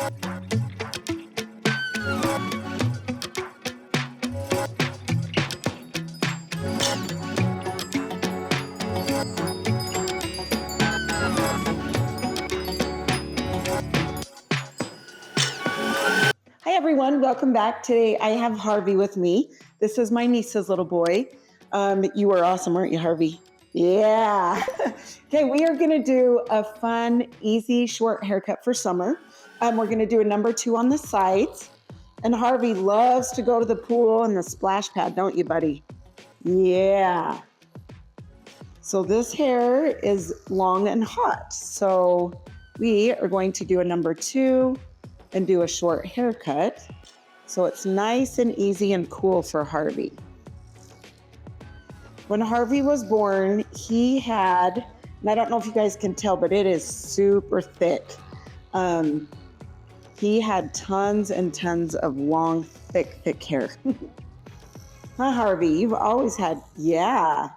Hi everyone, welcome back. Today I have Harvey with me. This is my niece's little boy. You were awesome, weren't you, Harvey? Yeah. Okay, we are gonna do a fun, easy, short haircut for summer. We're gonna do a number 2 on the sides. And Harvey loves to go to the pool and the splash pad, don't you, buddy? Yeah. So this hair is long and hot. So we are going to do a number 2 and do a short haircut. So it's nice and easy and cool for Harvey. When Harvey was born, he had, and I don't know if you guys can tell, but it is super thick. He had tons and tons of long, thick hair. Huh, Harvey? You've always had, yeah,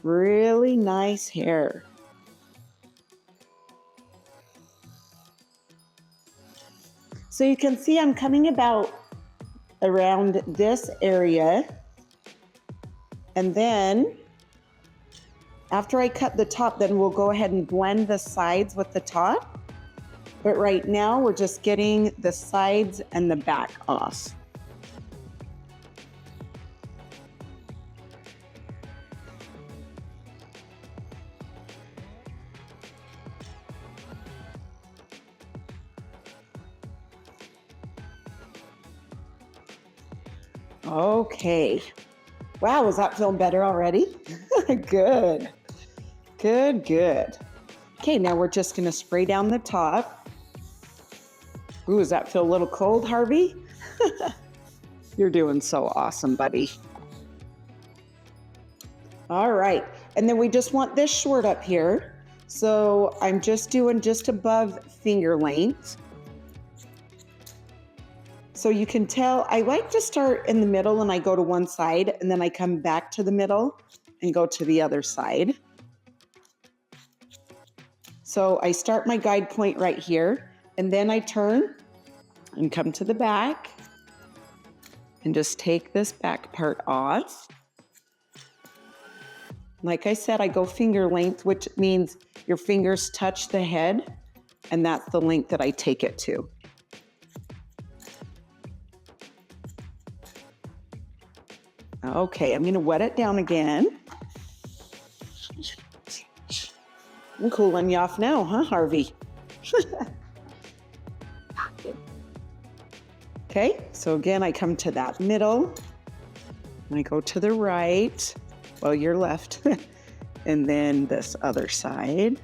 really nice hair. So you can see I'm coming about around this area. And then after I cut the top, then we'll go ahead and blend the sides with the top. But right now we're just getting the sides and the back off. Okay. Wow, is that feeling better already? Good. Okay, now we're just gonna spray down the top. Ooh, does that feel a little cold, Harvey? You're doing so awesome, buddy. All right, and then we just want this short up here. So I'm just doing just above finger length. So you can tell, I like to start in the middle and I go to one side and then I come back to the middle and go to the other side. So I start my guide point right here and then I turn and come to the back and just take this back part off. Like I said, I go finger length, which means your fingers touch the head, and that's the length that I take it to. Okay, I'm gonna wet it down again. I'm cooling you off now, huh, Harvey? Okay, so again, I come to that middle, and I go to the right, well, your left, and then this other side.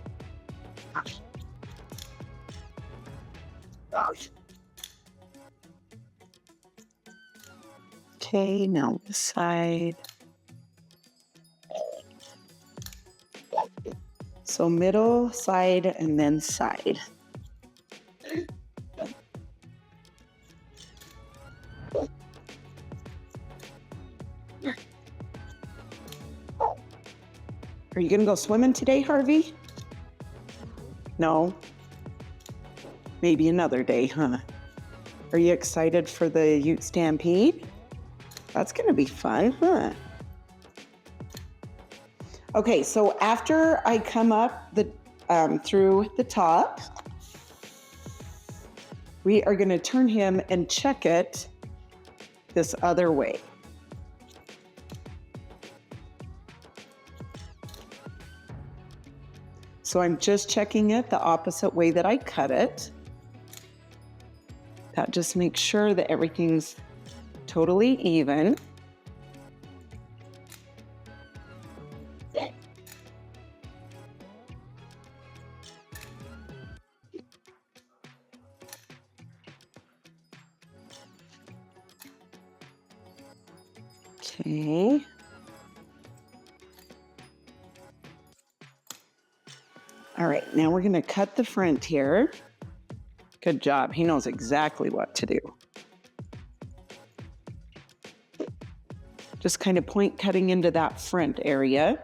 Okay, now this side. So middle, side, and then side. Are you gonna go swimming today, Harvey? No? Maybe another day, huh? Are you excited for the Ute Stampede? That's gonna be fun, huh? Okay, so after I come up the through the top, we are gonna turn him and check it this other way. So I'm just checking it the opposite way that I cut it. That just makes sure that everything's totally even. Okay. All right, now we're gonna cut the front here. Good job, he knows exactly what to do. Just kind of point cutting into that front area.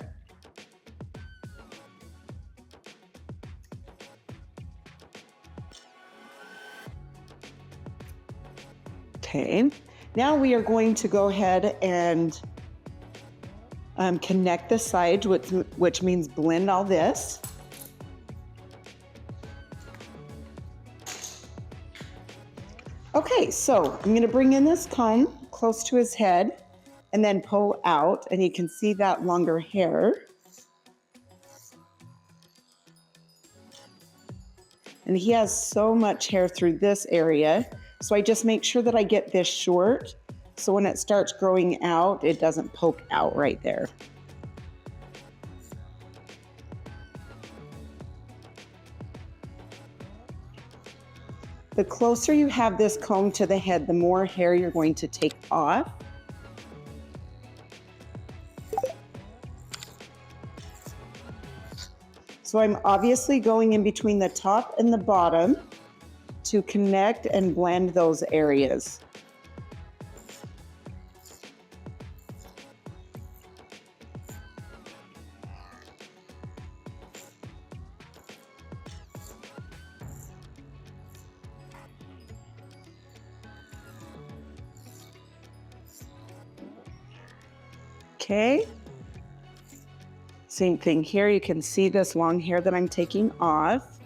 Okay, now we are going to go ahead and connect the sides, which means blend all this. Okay, so I'm going to bring in this comb close to his head and then pull out, and you can see that longer hair. And he has so much hair through this area, so I just make sure that I get this short, so when it starts growing out, it doesn't poke out right there. The closer you have this comb to the head, the more hair you're going to take off. So I'm obviously going in between the top and the bottom to connect and blend those areas. Okay. Same thing here. You can see this long hair that I'm taking off.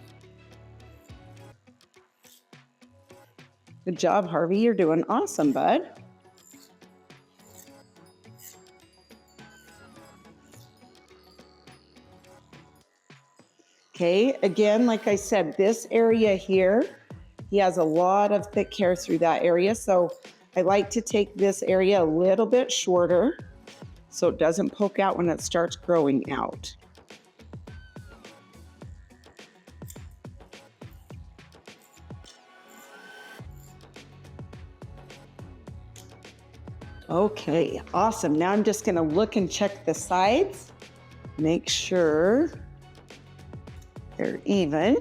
Good job, Harvey. You're doing awesome, bud. Okay, again, like I said, this area here, he has a lot of thick hair through that area, so I like to take this area a little bit shorter so it doesn't poke out when it starts growing out. Okay, awesome. Now I'm just gonna look and check the sides, make sure they're even.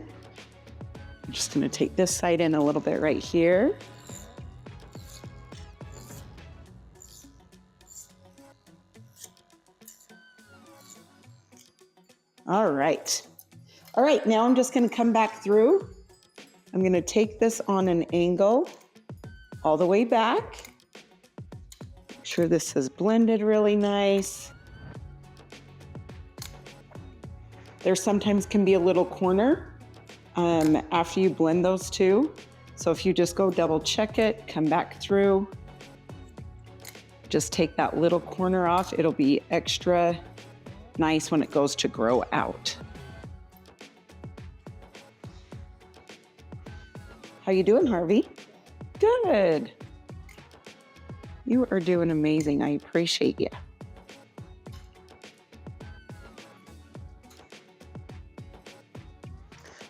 I'm just gonna take this side in a little bit right here. All right. All right, now I'm just gonna come back through. I'm gonna take this on an angle all the way back. Make sure this is blended really nice. There sometimes can be a little corner after you blend those two. So if you just go double check it, come back through, just take that little corner off. It'll be extra nice when it goes to grow out. How you doing, Harvey? Good. You are doing amazing. I appreciate you.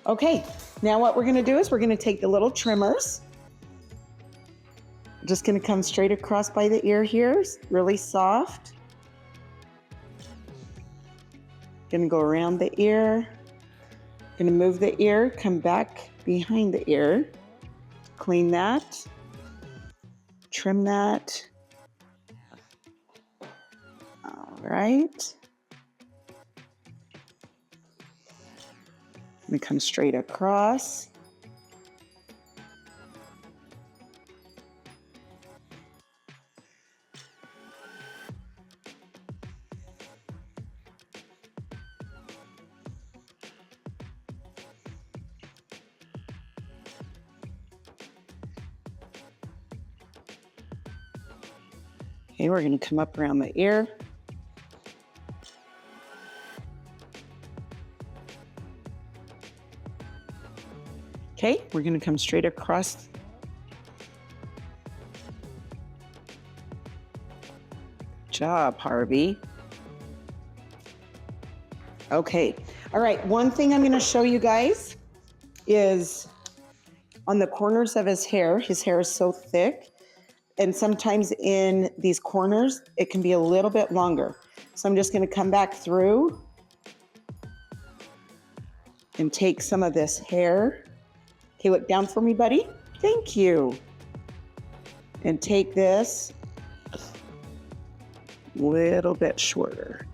Okay, now what we're gonna do is we're gonna take the little trimmers. Just gonna come straight across by the ear here, really soft. Gonna go around the ear. Gonna move the ear, come back behind the ear. Clean that. Trim that. All right. We come straight across. Okay, we're going to come up around the ear. Okay, we're going to come straight across. Good job, Harvey. Okay, all right, one thing I'm going to show you guys is on the corners of his hair is so thick, and sometimes in these corners, it can be a little bit longer. So I'm just going to come back through and take some of this hair. Okay, look down for me, buddy. Thank you. And take this a little bit shorter.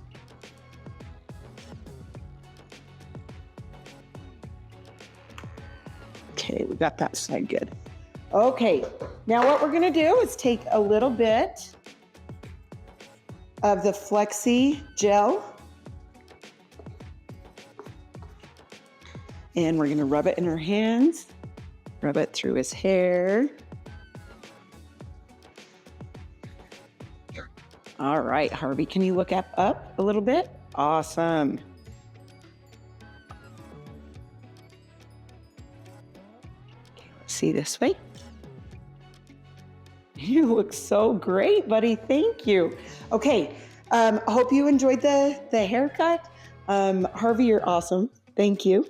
Okay, we got that side good. Okay, now what we're gonna do is take a little bit of the Flexi gel and we're gonna rub it in our hands, rub it through his hair. All right, Harvey, can you look up a little bit? Awesome. Okay, let's see this way. You look so great, buddy. Thank you. Okay, hope you enjoyed the haircut. Harvey, you're awesome. Thank you.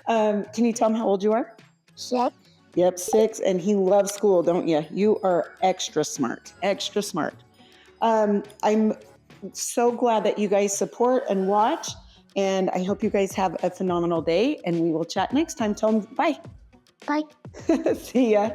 Can you tell him how old you are? 6. Yep, 6, and he loves school, don't you? You are extra smart, extra smart. I'm so glad that you guys support and watch, and I hope you guys have a phenomenal day, and we will chat next time. Tell them bye. Bye. See ya.